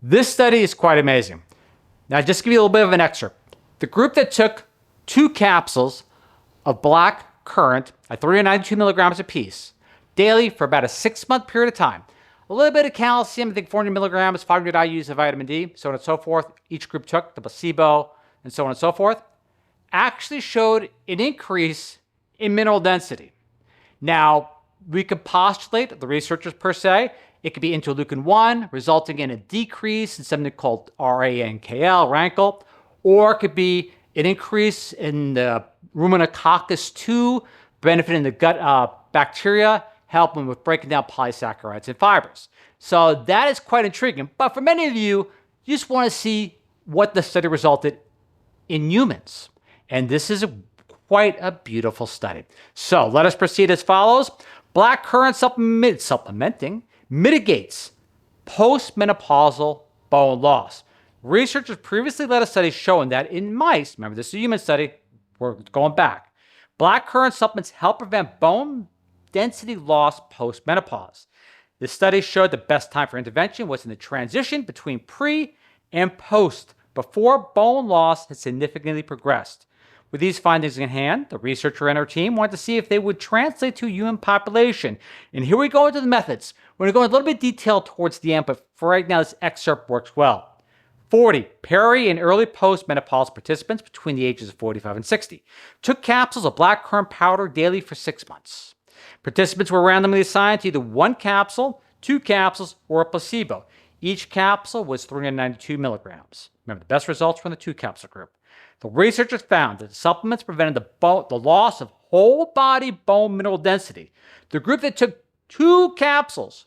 This study is quite amazing. Now, just to give you a little bit of an excerpt. The group that took 2 capsules of Blackcurrant at 392 milligrams apiece daily for about a 6-month period of time. A little bit of calcium, I think 400 milligrams, 500 IUs of vitamin D, so on and so forth. Each group took the placebo and so on and so forth. Actually showed an increase in mineral density. Now, we could postulate, the researchers per se, it could be interleukin-1, resulting in a decrease in something called RANKL, or it could be an increase in the Ruminococcus-2, benefiting the gut bacteria, helping with breaking down polysaccharides and fibers. So that is quite intriguing. But for many of you, you just want to see what the study resulted in humans. And this is quite a beautiful study. So let us proceed as follows. Blackcurrant supplementing mitigates post-menopausal bone loss. Researchers previously led a study showing that in mice, remember this is a human study, we're going back, blackcurrant supplements help prevent bone density loss post-menopause. This study showed the best time for intervention was in the transition between pre and post, before bone loss had significantly progressed. With these findings in hand, the researcher and her team wanted to see if they would translate to a human population. And here we go into the methods. We're going to go in a little bit detail towards the end, but for right now, this excerpt works well. 40 peri and early post-menopausal participants between the ages of 45 and 60 took capsules of blackcurrant powder daily for 6 months. Participants were randomly assigned to either 1 capsule, 2 capsules, or a placebo. Each capsule was 392 milligrams. Remember, the best results were in the 2 capsule group. The researchers found that the supplements prevented the loss of whole body bone mineral density. The group that took 2 capsules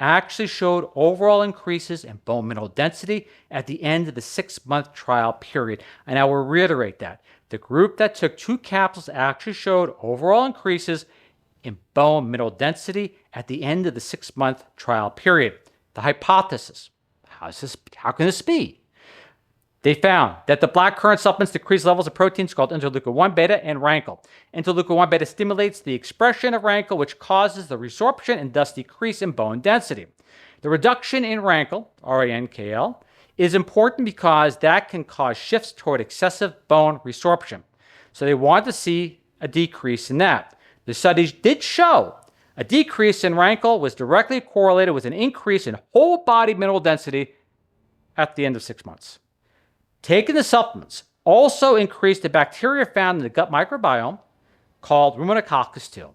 actually showed overall increases in bone mineral density at the end of the 6-month trial period. And I will reiterate that. The group that took 2 capsules actually showed overall increases in bone mineral density at the end of the 6-month trial period. The hypothesis, how can this be? They found that the blackcurrant supplements decrease levels of proteins called interleukin-1 beta and RANKL. Interleukin-1 beta stimulates the expression of RANKL, which causes the resorption and thus decrease in bone density. The reduction in RANKL, RANKL, is important because that can cause shifts toward excessive bone resorption. So they wanted to see a decrease in that. The studies did show a decrease in RANKL was directly correlated with an increase in whole body mineral density at the end of 6 months. Taking the supplements also increased the bacteria found in the gut microbiome called Ruminococcus-2.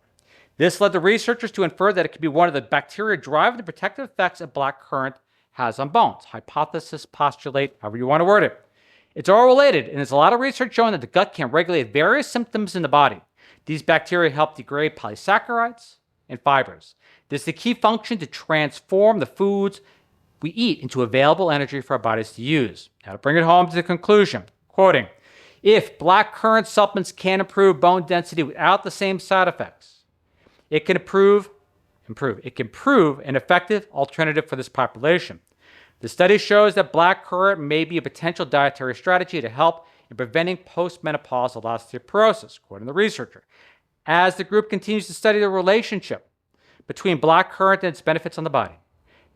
This led the researchers to infer that it could be one of the bacteria driving the protective effects that blackcurrant has on bones. Hypothesis, postulate, however you want to word it. It's all related, and there's a lot of research showing that the gut can regulate various symptoms in the body. These bacteria help degrade polysaccharides and fibers. This is the key function to transform the foods we eat into available energy for our bodies to use. Now to bring it home to the conclusion, quoting, if blackcurrant supplements can improve bone density without the same side effects, it can prove an effective alternative for this population. The study shows that blackcurrant may be a potential dietary strategy to help in preventing post-menopausal osteoporosis, according to the researcher. As the group continues to study the relationship between blackcurrant and its benefits on the body,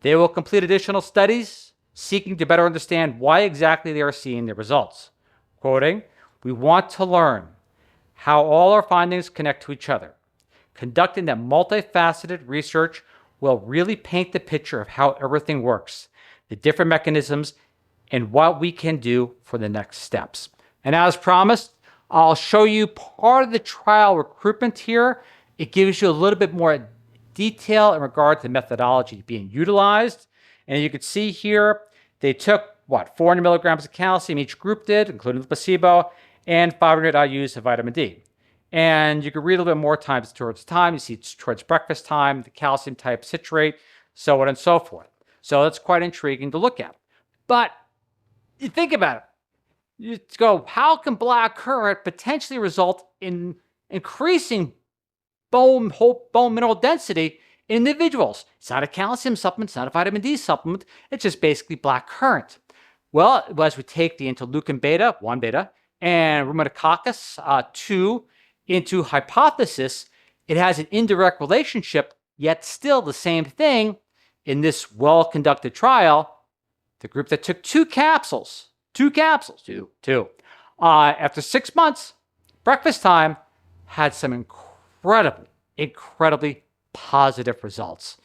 they will complete additional studies seeking to better understand why exactly they are seeing their results. Quoting, we want to learn how all our findings connect to each other. Conducting that multifaceted research will really paint the picture of how everything works, the different mechanisms, and what we can do for the next steps. And as promised, I'll show you part of the trial recruitment here. It gives you a little bit more detail in regard to the methodology being utilized. And you can see here, they took, 400 milligrams of calcium, each group did, including the placebo, and 500 IUs of vitamin D. And you can read a little bit more times towards time. You see it's towards breakfast time, the calcium type citrate, so on and so forth. So that's quite intriguing to look at. But you think about it. You go, how can blackcurrant potentially result in increasing bone mineral density in individuals? It's not a calcium supplement, it's not a vitamin D supplement, it's just basically blackcurrant. Well, as we take the interleukin beta, 1 beta, and Ruminococcus 2 into hypothesis, it has an indirect relationship, yet still the same thing in this well-conducted trial. The group that took two capsules, after 6 months, breakfast time, had some incredibly positive results.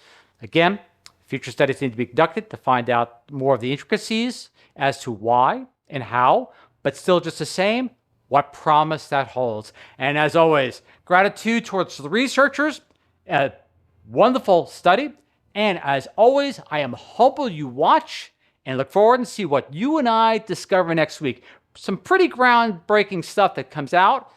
Again, future studies need to be conducted to find out more of the intricacies as to why and how, but still just the same, what promise that holds. And as always, gratitude towards the researchers, a wonderful study. And as always, I am hopeful you watch and look forward and see what you and I discover next week. Some pretty groundbreaking stuff that comes out.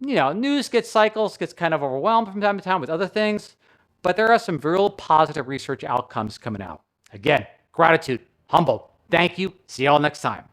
News gets kind of overwhelmed from time to time with other things, but there are some real positive research outcomes coming out. Again, gratitude, humble. Thank you. See you all next time.